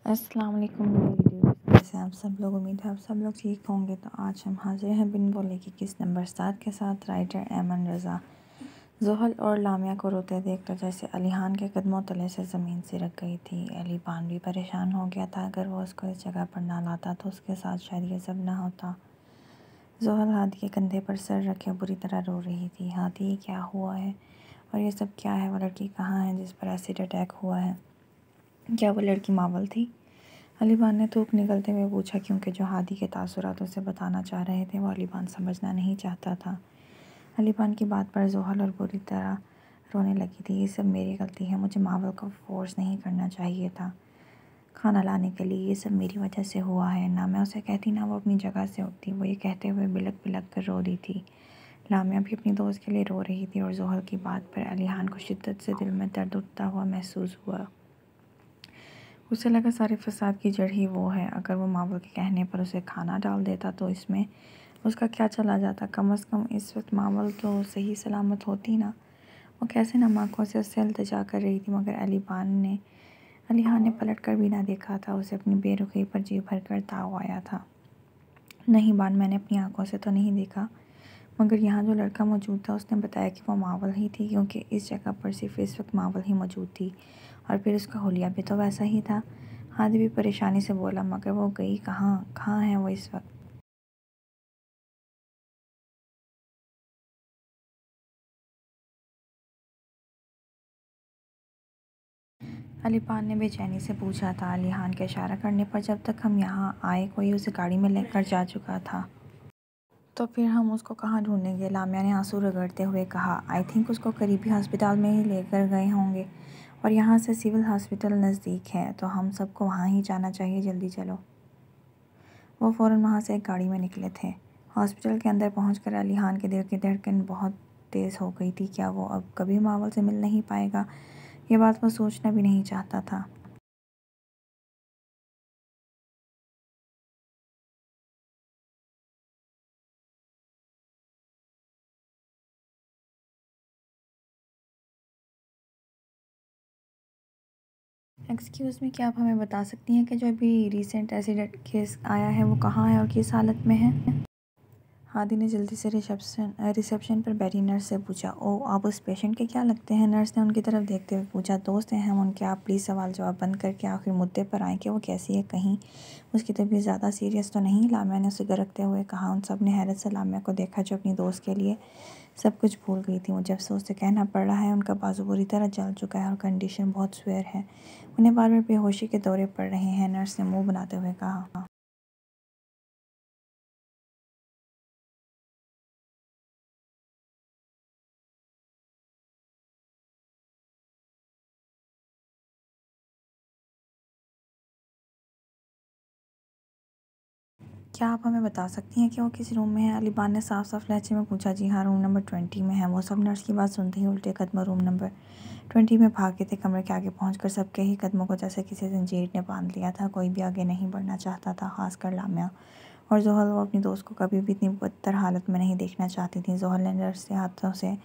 अस्सलाम वालेकुम मेरे व्यूअर्स, कैसे हैं आप सब लोग। उम्मीद है आप सब लोग ठीक होंगे। तो आज हम हाजिर हैं बिन बोले की किस नंबर 7 के साथ। राइटर ऐमन रज़ा। ज़ोहल और लामिया को रोते देख कर जैसे अलीहान के कदमों तले से ज़मीन सिरक गई थी। अलीबान भी परेशान हो गया था। अगर वो उसको इस जगह पर ना लाता तो उसके साथ शायद ये सब ना होता। ज़ोहल हादी के कंधे पर सर रखे बुरी तरह रो रही थी। हादी, क्या हुआ है और ये सब क्या है? वो लड़की कहाँ है जिस पर एसिड अटैक हुआ है? क्या वो लड़की मावल थी? अलीबान ने थूक निकलते हुए पूछा, क्योंकि जो हादी के तासुरात उसे बताना चाह रहे थे वो अलीबान समझना नहीं चाहता था। अलीबान की बात पर ज़ोहल और बुरी तरह रोने लगी थी। ये सब मेरी गलती है, मुझे मावल को फोर्स नहीं करना चाहिए था खाना लाने के लिए। ये सब मेरी वजह से हुआ है। ना मैं उसे कहती ना वो अपनी जगह से उठती। वो ये कहते हुए बिलक बिलक कर रो रही थी। लामिया भी अपनी दोस्त के लिए रो रही थी और ज़ोहल की बात पर अलीहान को शिद्दत से दिल में दर्द उठता हुआ महसूस हुआ। उसे लगा सारे फसाद की जड़ ही वो है। अगर वो मावल के कहने पर उसे खाना डाल देता तो इसमें उसका क्या चला जाता? कम से कम इस वक्त मावल तो सही सलामत होती ना। वो कैसे नम आँखों से उससे इल्तिजा कर रही थी, मगर अलीहान ने पलट कर भी ना देखा था। उसे अपनी बेरुखी पर जी भर कर ताव आया था। नहीं बान, मैंने अपनी आंखों से तो नहीं देखा, मगर यहाँ जो लड़का मौजूद था उसने बताया कि वो मावल ही थी, क्योंकि इस जगह पर सिर्फ इस वक्त मावल ही मौजूद थी और फिर उसका हुलिया भी तो वैसा ही था। हादी भी परेशानी से बोला, मगर वो गई कहाँ? कहाँ है वो इस वक्त? अलीपान ने बेचैनी से पूछा था। अलीहान के इशारा करने पर जब तक हम यहाँ आए कोई उसे गाड़ी में लेकर जा चुका था। तो फिर हम उसको कहाँ ढूंढेंगे? लामिया ने आंसू रगड़ते हुए कहा। आई थिंक उसको करीबी अस्पताल में ही लेकर गए होंगे और यहाँ से सिविल हॉस्पिटल नज़दीक है, तो हम सबको वहाँ ही जाना चाहिए। जल्दी चलो। वो फ़ौरन वहाँ से एक गाड़ी में निकले थे। हॉस्पिटल के अंदर पहुंचकर अलीहान के दिल की धड़कन बहुत तेज़ हो गई थी। क्या वो अब कभी मावल से मिल नहीं पाएगा? ये बात वो सोचना भी नहीं चाहता था। एक्सक्यूज़ मी, क्या आप हमें बता सकती हैं कि जो अभी रिसेंट एसिड केस आया है वो कहाँ है और किस हालत में है? हादी ने जल्दी से रिसेप्शन पर बैठी नर्स से पूछा। ओ, आप उस पेशेंट के क्या लगते हैं? नर्स ने उनकी तरफ देखते हुए पूछा। दोस्त हैं हम उनके। आप प्लीज़ सवाल जवाब बंद करके आखिर मुद्दे पर आएँ कि वो कैसी है। कहीं उसकी तबीयत ज़्यादा सीरियस तो नहीं? लामिया ने उसे गरकते हुए कहा। उन सब ने हैरत से लामिया को देखा, जो अपनी दोस्त के लिए सब कुछ भूल गई थी। मुझे अफसोस से कहना पड़ रहा है, उनका बाजू बुरी तरह जल चुका है और कंडीशन बहुत सीवियर है। उन्हें बार बार बेहोशी के दौरे पड़ रहे हैं, नर्स ने मुँह बनाते हुए कहा। क्या आप हमें बता सकती हैं कि वो किस रूम में है? अलीबान ने साफ साफ लहजे में पूछा। जी हाँ, रूम नंबर 20 में है। वो सब नर्स की बात सुनते ही उल्टे कदम रूम नंबर 20 में भागे थे। कमरे के आगे पहुंचकर सबके ही कदमों को जैसे किसी जंजीर ने बांध लिया था। कोई भी आगे नहीं बढ़ना चाहता था, खासकर लामिया और ज़ोहल। वो अपनी दोस्त को कभी भी इतनी बदतर हालत में नहीं देखना चाहती थी। ज़ोहल ने नर्स से हाथों से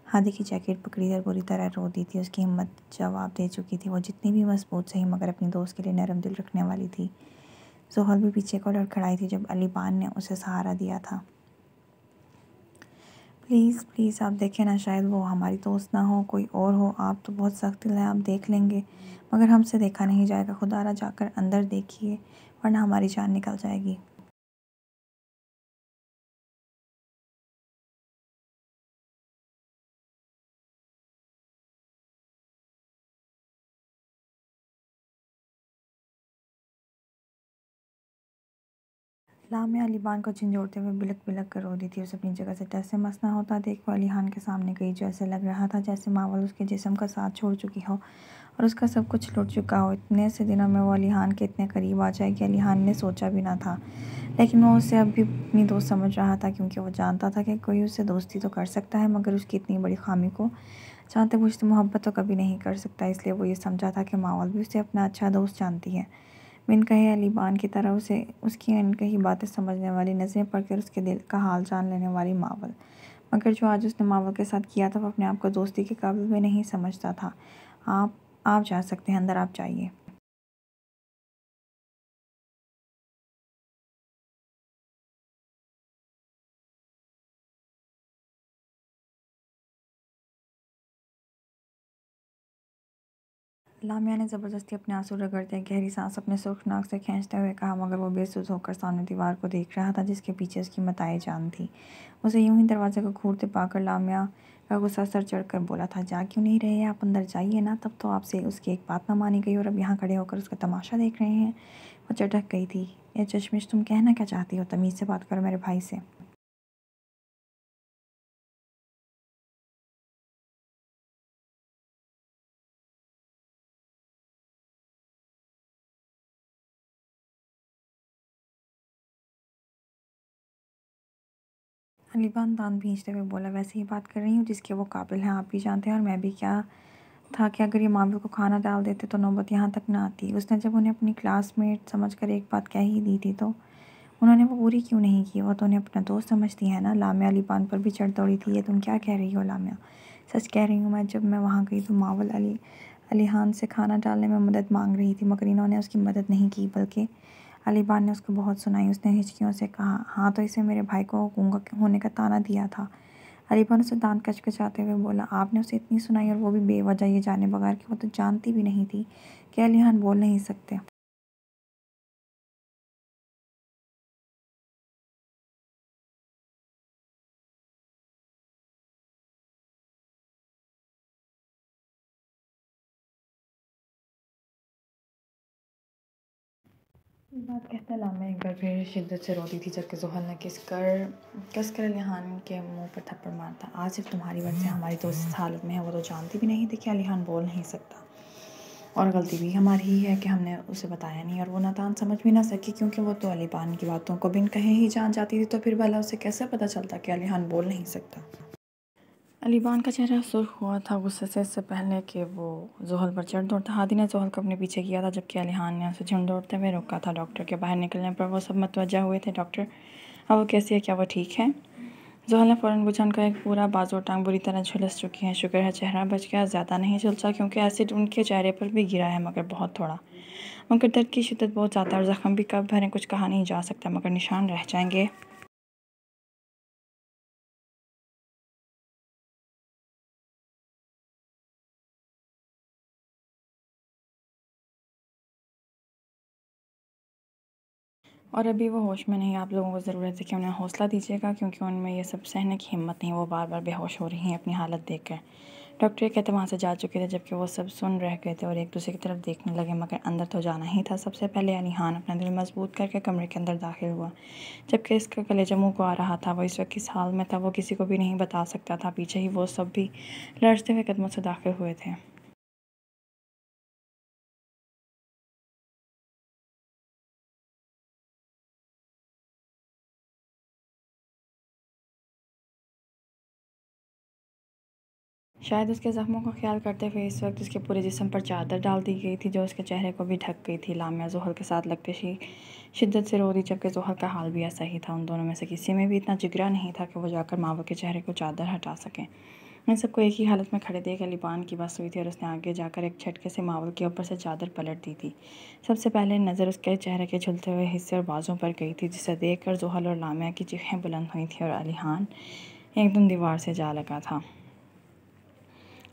हादी की जैकेट पकड़ी और बुरी तरह रो दी थी। उसकी हिम्मत जवाब दे चुकी थी। वो जितनी भी मजबूत सही, मगर अपनी दोस्त के लिए नरम दिल रखने वाली थी। ज़ोहल भी पीछे को लड़खड़ाई थी जब अलीबान ने उसे सहारा दिया था। प्लीज़ प्लीज़ आप देखें ना, शायद वो हमारी दोस्त ना हो, कोई और हो। आप तो बहुत सख्त दिल हैं, आप देख लेंगे, मगर हमसे देखा नहीं जाएगा। खुदारा जाकर अंदर देखिए, वरना हमारी जान निकल जाएगी। लामिया अलीबान को झंझोड़ते हुए बिलक बिलक कर रो रही थी। उसे अपनी जगह से टस से मस ना होता देख वो अलीहान के सामने गई, जो ऐसे लग रहा था जैसे मावल उसके जिस्म का साथ छोड़ चुकी हो और उसका सब कुछ लुट चुका हो। इतने से दिनों में वो अलीहान के इतने करीब आ जाए कि अलीहान ने सोचा भी ना था। लेकिन वो उसे अब भी अपनी दोस्त समझ रहा था, क्योंकि वो जानता था कि कोई उससे दोस्ती तो कर सकता है, मगर उसकी इतनी बड़ी खामी को जानते बूझते मोहब्बत तो कभी नहीं कर सकता। इसलिए वो ये समझा था कि मावल भी उसे अपना अच्छा दोस्त जानती है। बिन कहे अलीबान की तरह उसे उसकी अनकही बातें समझने वाली, नज़रें पढ़कर उसके दिल का हाल जान लेने वाली मावल। मगर जो आज उसने मावल के साथ किया था, वो अपने आप को दोस्ती के काबिल भी नहीं समझता था। आप जा सकते हैं अंदर, आप जाइए। लामिया ने ज़बरदस्ती अपने आंसू रगड़ते गहरी सांस अपने सुर्ख नाक से खींचते हुए कहा, मगर वो बेसुध होकर सामने दीवार को देख रहा था जिसके पीछे उसकी मताए जान थी। उसे यूं ही दरवाजे को घूरते पाकर लामिया का गुस्सा सर चढ़कर बोला था, जा क्यों नहीं रहे, आप अंदर जाइए ना। तब तो आपसे उसकी एक बात ना मानी गई और अब यहाँ खड़े होकर उसका तमाशा देख रहे हैं। वो चटक गई थी। ए चश्मिश, तुम कहना क्या चाहती हो? तमीज़ से बात करो मेरे भाई से। अलीबान दांत भींचते हुए बोला, वैसे ही बात कर रही हूँ जिसके वो काबिल हैं, आप भी जानते हैं। और मैं भी क्या था कि अगर ये मावी को खाना डाल देते तो नौबत यहाँ तक ना आती। उसने जब उन्हें अपनी क्लासमेट समझकर एक बात कह ही दी थी तो उन्होंने वो पूरी क्यों नहीं की? वो तो उन्हें अपना दोस्त समझती है ना। लामिया अलीबान पर भी चढ़ दौड़ी थी। ये तुम क्या कह रही हो लामिया? सच कह रही हूँ। जब मैं वहाँ गई तो मावल अलीहान से खाना डालने में मदद मांग रही थी, मगर इन्होंने उसकी मदद नहीं की, बल्कि अलीबान ने उसको बहुत सुनाई। उसने हिचकियों से कहा, हाँ तो इसे मेरे भाई को गूंगा होने का ताना दिया था। अलीबान उसे दांत कचकचाते हुए बोला, आपने उसे इतनी सुनाई और वो भी बेवजह, ये जाने बगैर कि वो तो जानती भी नहीं थी कि अलीहान बोल नहीं सकते। ये बात कहता लामिया एक बार फिर शिद्दत से रोती थी, जबकि ज़ोहल ने कसकर अलीहान के मुंह पर थप्पड़ मारता। आज सिर्फ तुम्हारी वजह से हमारी दोस्त इस हालत में है। वो तो जानती भी नहीं थी कि अलीहान बोल नहीं सकता, और गलती भी हमारी ही है कि हमने उसे बताया नहीं, और वो नादान समझ भी ना सकी, क्योंकि वो तो अलीबान की बातों को बिन कहे ही जान जाती थी। तो फिर भला उसे कैसे पता चलता कि अलीहान बोल नहीं सकता? अलीबान का चेहरा सुर्ख हुआ था गुस्से से। इससे पहले कि वो जोहल पर चढ़ दौड़ता, हादी ने जोहल को अपने पीछे किया था, जबकि अलीहान ने उसे झुंड दौड़ते हुए रोका था। डॉक्टर के बाहर निकलने पर वो सब मतवज्जा हुए थे। डॉक्टर, अब वो कैसी है? क्या वो ठीक है? जोहल ने फ़ौरन पूछा, उनका एक पूरा बाजू और टांग बुरी तरह झुलस चुकी है। शुक्र है चेहरा बच गया, ज़्यादा नहीं झुलसा, क्योंकि एसिड उनके चेहरे पर भी गिरा है, मगर बहुत थोड़ा। मगर दर्द की शिद्दत बहुत ज़्यादा और ज़ख्म भी कब भरें कुछ कहा नहीं जा सकता, मगर निशान रह जाएंगे। और अभी वो होश में नहीं। आप लोगों को ज़रूरत है कि उन्हें हौसला दीजिएगा, क्योंकि उनमें ये सब सहने की हिम्मत नहीं। वो बार बार बेहोश हो रही हैं अपनी हालत देखकर। डॉक्टर ये कहते वहाँ से जा चुके थे, जबकि वो सब सुन रह गए थे और एक दूसरे की तरफ देखने लगे, मगर अंदर तो जाना ही था। सबसे पहले अलीहान अपना दिल मजबूत करके कमरे के अंदर दाखिल हुआ, जबकि इसका कलेजा मुँह को आ रहा था। वो इस वक्त किस हाल में था वो किसी को भी नहीं बता सकता था। पीछे ही वो सब भी लड़ते हुए कदमों से दाखिल हुए थे। शायद उसके ज़ख्मों का ख्याल करते हुए इस वक्त उसके पूरे जिस्म पर चादर डाल दी गई थी, जो उसके चेहरे को भी ढक गई थी। लामिया जोहल के साथ लगते ही शिद्दत से रो रही, जबकि जोहल का हाल भी ऐसा ही था। उन दोनों में से किसी में भी इतना जिगरा नहीं था कि वो जाकर मावा के चेहरे को चादर हटा सकें। इन सबको एक ही हालत में खड़े देख अलीबान की बस हुई थी, और उसने आगे जाकर एक झटके से मावल के ऊपर से चादर पलट दी थी। सबसे पहले नज़र उसके चेहरे के झुलते हुए हिस्से और बाजों पर गई थी, जिसे देखकर जोहल और लामिया की चीखें बुलंद हुई थी और अलीहान एकदम दीवार से जा लगा था।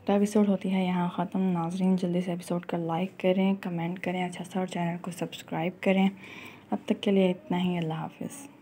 तो एपिसोड होती है यहाँ ख़त्म। नाजरीन जल्दी से एपिसोड का लाइक करें, कमेंट करें अच्छा सा, और चैनल को सब्सक्राइब करें। अब तक के लिए इतना ही। अल्लाह हाफ़िज़।